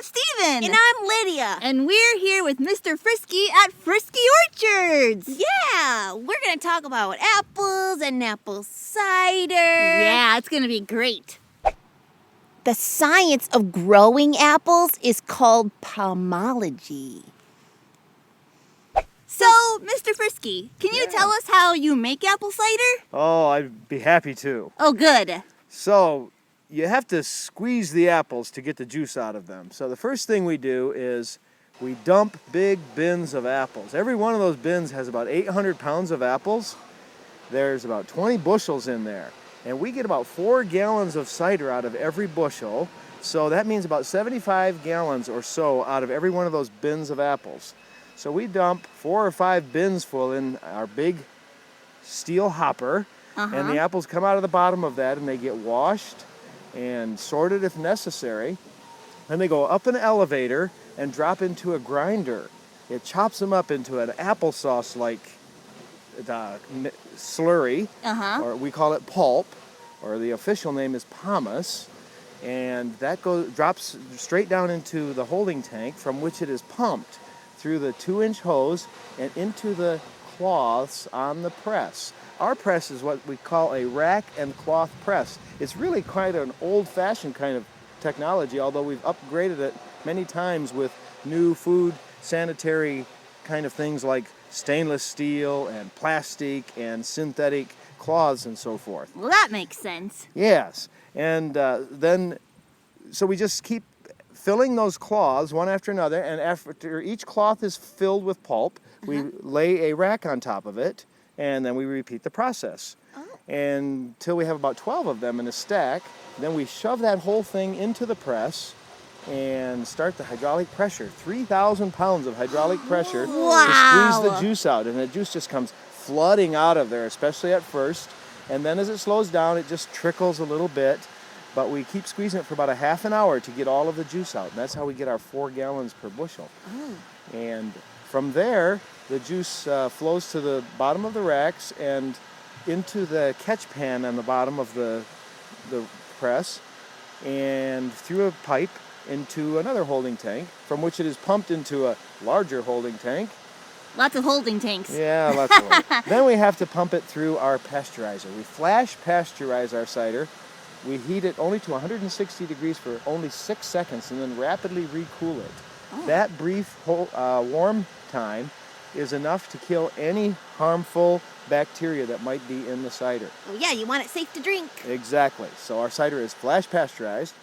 Stephen. And I'm Lydia. And we're here with Mr. Frisky at Frisky Orchards. Yeah, we're going to talk about apples and apple cider. Yeah, it's going to be great. The science of growing apples is called pomology. So, Mr. Frisky, can you tell us how you make apple cider? Oh, I'd be happy to. Oh, good. So, you have to squeeze the apples to get the juice out of them. So the first thing we do is we dump big bins of apples. Every one of those bins has about 800 pounds of apples. There's about 20 bushels in there. And we get about 4 gallons of cider out of every bushel. So that means about 75 gallons or so out of every one of those bins of apples. So we dump 4 or 5 bins full in our big steel hopper. And the apples come out of the bottom of that and they get washed and sorted if necessary. Then they go up an elevator and drop into a grinder. It chops them up into an applesauce-like slurry, or we call it pulp, or the official name is pomace. And that drops straight down into the holding tank, from which it is pumped through the 2-inch hose and into the cloths on the press. Our press is what we call a rack and cloth press. It's really quite an old-fashioned kind of technology, although we've upgraded it many times with new food sanitary kind of things like stainless steel and plastic and synthetic cloths and so forth. Well, that makes sense. Yes, and so we just keep filling those cloths one after another, and after each cloth is filled with pulp, we lay a rack on top of it, and then we repeat the process. Until we have about 12 of them in a stack. Then we shove that whole thing into the press and start the hydraulic pressure. 3,000 pounds of hydraulic pressure to squeeze the juice out. And the juice just comes flooding out of there, especially at first. And then as it slows down, it just trickles a little bit. But we keep squeezing it for about a half an hour to get all of the juice out. And that's how we get our 4 gallons per bushel. And from there, the juice flows to the bottom of the racks and into the catch pan on the bottom of the press, and through a pipe into another holding tank, from which it is pumped into a larger holding tank. Lots of holding tanks. Yeah, lots of holding. Then we have to pump it through our pasteurizer. We flash pasteurize our cider. We heat it only to 160 degrees for only 6 seconds and then rapidly recool it. That brief warm time is enough to kill any harmful bacteria that might be in the cider. Oh yeah, you want it safe to drink. Exactly. So our cider is flash pasteurized.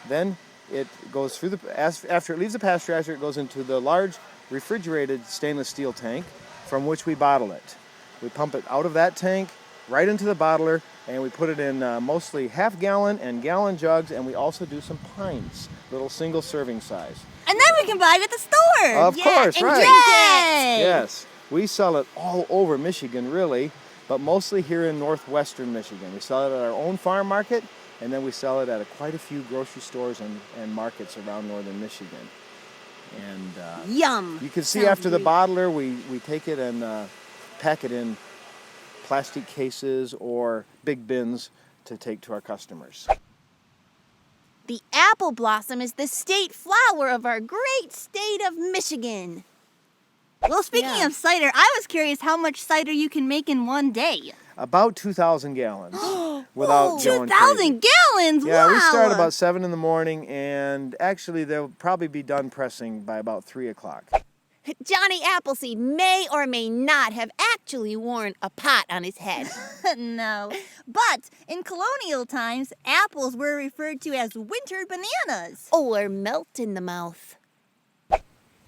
Then it goes through after it leaves the pasteurizer, it goes into the large refrigerated stainless steel tank from which we bottle it. We pump it out of that tank right into the bottler, and we put it in mostly half-gallon and gallon jugs, and we also do some pints, little single serving size. And then we can buy it at the store. Of course, and right. drink it. Yes. We sell it all over Michigan, really, but mostly here in northwestern Michigan. We sell it at our own farm market, and then we sell it at quite a few grocery stores and markets around northern Michigan. And Yum. you can see Sounds after the great. bottler, we take it and pack it in plastic cases or big bins to take to our customers. The apple blossom is the state flower of our great state of Michigan. Well, speaking of cider, I was curious how much cider you can make in one day. About 2,000 gallons without going 2,000 crazy. gallons? Yeah, wow. we start about 7 in the morning, and actually they'll probably be done pressing by about 3 o'clock. Johnny Appleseed may or may not have actually worn a pot on his head. No. But in colonial times, apples were referred to as winter bananas. Or melt in the mouth.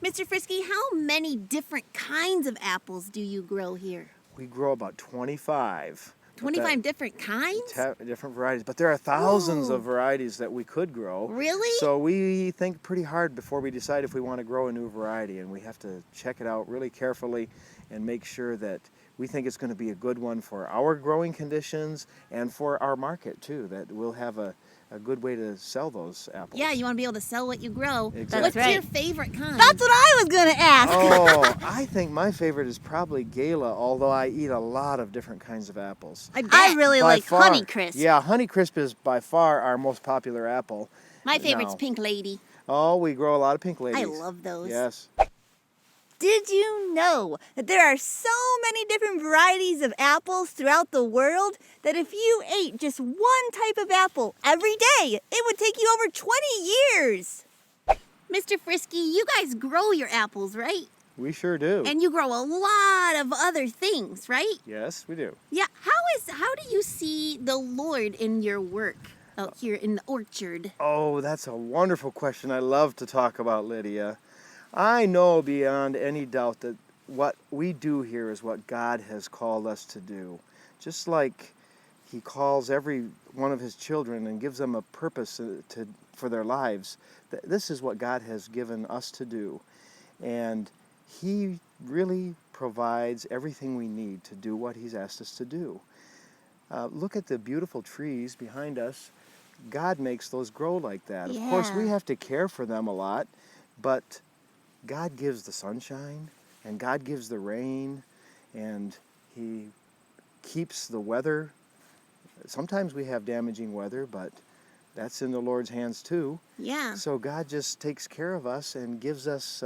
Mr. Frisky, how many different kinds of apples do you grow here? We grow about 25. 25 different kinds? Different varieties, but there are thousands of varieties that we could grow. Really? So we think pretty hard before we decide if we want to grow a new variety, and we have to check it out really carefully and make sure that we think it's going to be a good one for our growing conditions and for our market too, that we'll have a good way to sell those apples. Yeah, you want to be able to sell what you grow. Exactly. What's your favorite kind? That's what I was going to ask. Oh, I think my favorite is probably Gala, although I eat a lot of different kinds of apples. I really By like far- Honeycrisp. Yeah, Honeycrisp is by far our most popular apple. My favorite's No. Pink Lady. Oh, we grow a lot of pink ladies. I love those. Yes. Did you know that there are so many different varieties of apples throughout the world that if you ate just one type of apple every day, it would take you over 20 years? Mr. Frisky, you guys grow your apples, right? We sure do. And you grow a lot of other things, right? Yes, we do. Yeah. How do you see the Lord in your work out here in the orchard? Oh, that's a wonderful question. I love to talk about, Lydia. I know beyond any doubt that what we do here is what God has called us to do. Just like He calls every one of His children and gives them a purpose for their lives. This is what God has given us to do. And He really provides everything we need to do what He's asked us to do. Look at the beautiful trees behind us. God makes those grow like that. Of course, we Yeah. have to care for them a lot, but God gives the sunshine, and God gives the rain, and He keeps the weather. Sometimes we have damaging weather, but that's in the Lord's hands too. Yeah. So God just takes care of us and gives us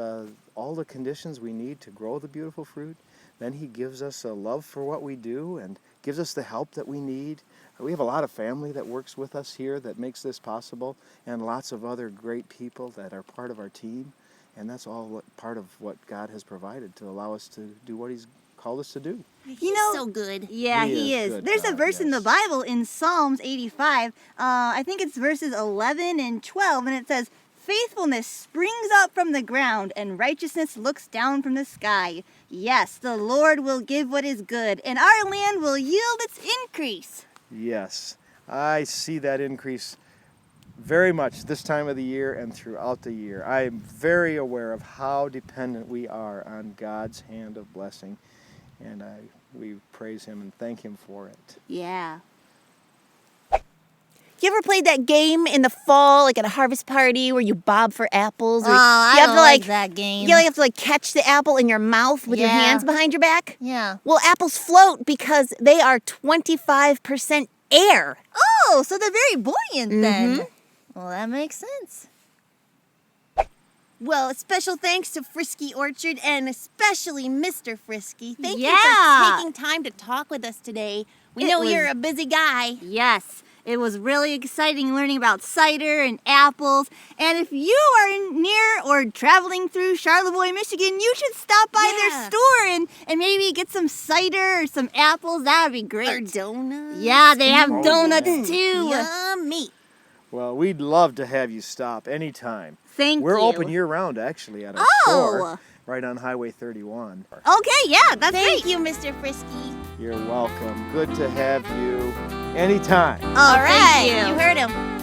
all the conditions we need to grow the beautiful fruit. Then He gives us a love for what we do and gives us the help that we need. We have a lot of family that works with us here that makes this possible, and lots of other great people that are part of our team. And that's all part of what God has provided to allow us to do what He's called us to do. He's know- so good. Yeah, He He is is. good, There's a God, verse in the yes. Bible in Psalms 85. I think it's verses 11 and 12, and it says, "Faithfulness springs up from the ground, and righteousness looks down from the sky. Yes, the Lord will give what is good, and our land will yield its increase." Yes, I see that increase very much this time of the year and throughout the year. I am very aware of how dependent we are on God's hand of blessing, and we praise Him and thank Him for it. Yeah. You ever played that game in the fall, like at a harvest party, where you bob for apples? Or I you have don't to like that game. You have to catch the apple in your mouth with your Yeah. hands behind your back. Yeah. Well, apples float because they are 25% air. Oh, so they're very buoyant then. Well, that makes sense. Well, special thanks to Frisky Orchard and especially Mr. Frisky. Thank you Yeah. for taking time to talk with us today. We It know was- you're a busy guy. Yes, it was really exciting learning about cider and apples. And if you are near or traveling through Charlevoix, Michigan, you should stop by Yeah. their store and maybe get some cider or some apples. That would be great. Or donuts. Yeah, they have Oh, donuts yeah. too. Yummy. Well, we'd love to have you stop anytime. Thank We're you. open year-round, actually, at our Oh. store right on Highway 31. Okay, yeah, that's Thank great. you, Mr. Frisky. You're welcome. Good to have you anytime. Oh, All right, thank you. you heard him.